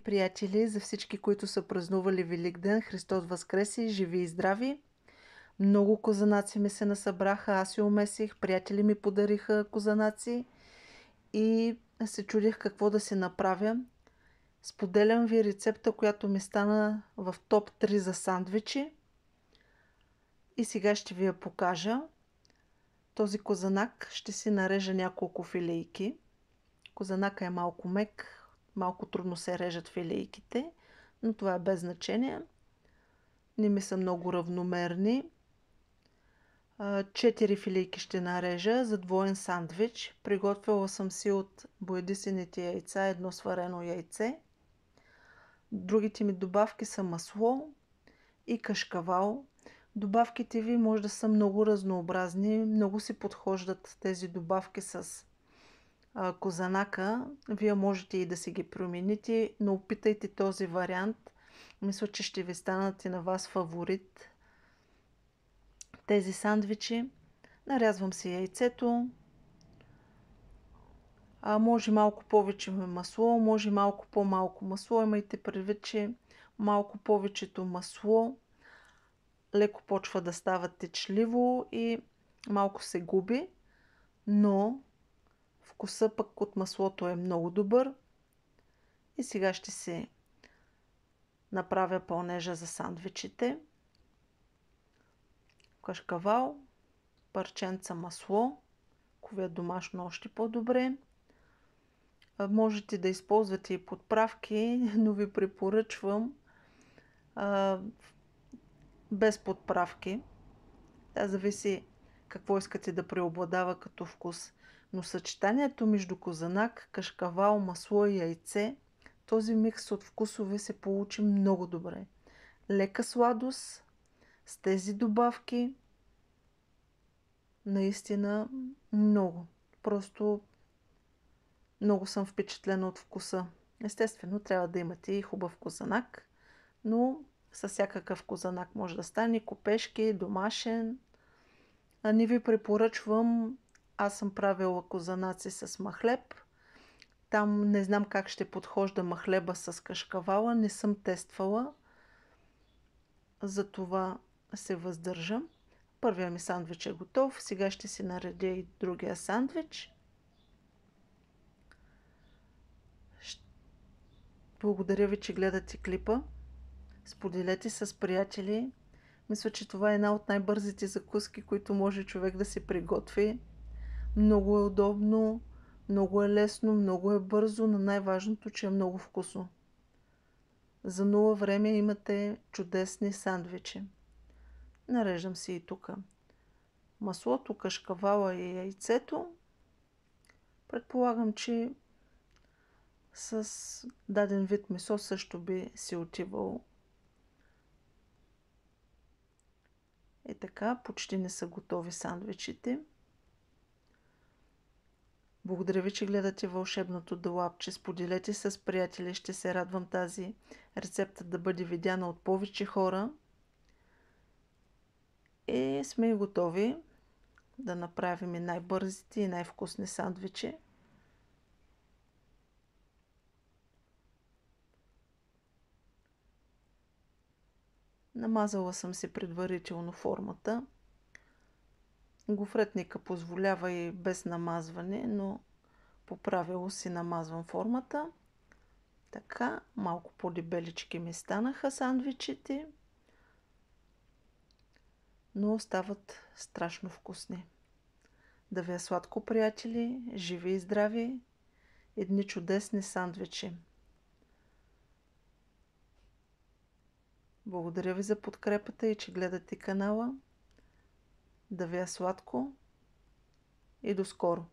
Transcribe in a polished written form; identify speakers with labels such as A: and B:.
A: приятели, за всички, които са празнували Великден, Христос Възкреси, живи и здрави! Много козанаци ми се насъбраха, аз си умесих, приятели ми подариха козанаци и се чудих какво да си направя. Споделям ви рецепта, която ми стана в топ 3 за сандвичи и сега ще ви я покажа. Този козанак ще си нарежа няколко филейки. Козанака е малко мек, малко трудно се режат филейките, но това е без значение. Не ми са много равномерни. 4 филейки ще нарежа за двоен сандвич. Приготвила съм си от боядисените яйца едно сварено яйце. Другите ми добавки са масло и кашкавал. Добавките ви може да са много разнообразни. Много си подхождат тези добавки с козанака. Вие можете и да си ги промените, но опитайте този вариант. Мисля, че ще ви станат и на вас фаворит тези сандвичи. Нарязвам си яйцето. Може малко повече масло, може малко по-малко масло. Имайте предвид, че малко повечето масло леко почва да става течливо и малко се губи, но вкуса пък от маслото е много добър. И сега ще си направя пълнежа за сандвичите. Кашкавал, парченца масло, ако ви е домашно още по-добре. Можете да използвате и подправки, но ви препоръчвам без подправки. Да, зависи какво искате да преобладава като вкус. Но съчетанието между козанак, кашкавал, масло и яйце, този микс от вкусове се получи много добре. Лека сладост с тези добавки. Наистина много. Просто много съм впечатлена от вкуса. Естествено, трябва да имате и хубав козанак, но със всякакъв козанак може да стане. Копешки, домашен. Не ви препоръчвам. Аз съм правила козанаци с махлеб. Там не знам как ще подхожда махлеба с кашкавала. Не съм тествала. Затова се въздържам. Първият ми сандвич е готов. Сега ще си наредя и другия сандвич. Благодаря ви, че гледате клипа. Споделете с приятели. Мисля, че това е една от най-бързите закуски, които може човек да си приготви. Много е удобно, много е лесно, много е бързо, но най-важното, че е много вкусно. За нула време имате чудесни сандвичи. Нареждам си и тук маслото, кашкавала и яйцето. Предполагам, че с даден вид месо също би си отивало. И така, почти не са готови сандвичите. Благодаря ви, че гледате вълшебното долапче. Споделете с приятели. Ще се радвам тази рецепта да бъде видяна от повече хора. И сме готови да направим и най-бързите и най-вкусни сандвичи. Намазала съм си предварително формата. Гофретника позволява и без намазване, но по правило си намазвам формата. Така, малко по-дебелички ми станаха сандвичите, но остават страшно вкусни. Да ви е сладко, приятели, живи и здрави, едни чудесни сандвичи. Благодаря ви за подкрепата и че гледате канала. Да ви е сладко и до скоро!